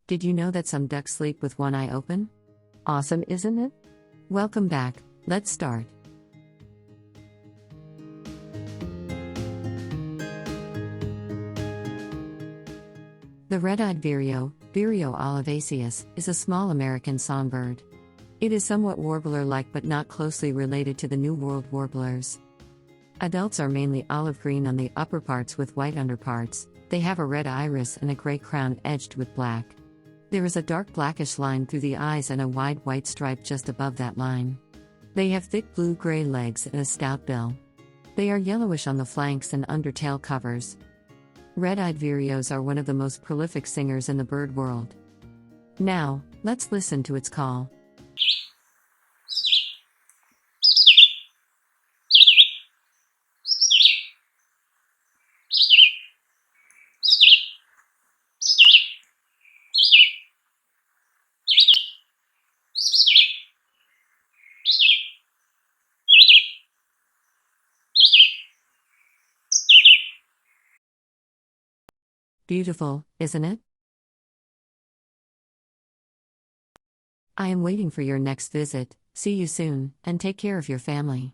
Did you know that some ducks sleep with one eye open? Awesome, isn't it? Welcome back, let's start. The red-eyed vireo, Vireo olivaceus, is a small American songbird. It is somewhat warbler-like but not closely related to the New World warblers. Adults are mainly olive green on the upperparts with white underparts. They have a red iris and a gray crown edged with black. There is a dark blackish line through the eyes and a wide white stripe just above that line. They have thick blue-gray legs and a stout bill. They are yellowish on the flanks and undertail covers. Red-eyed vireos are one of the most prolific singers in the bird world. Now, let's listen to its call. Beautiful, isn't it? I am waiting for your next visit. See you soon, and take care of your family.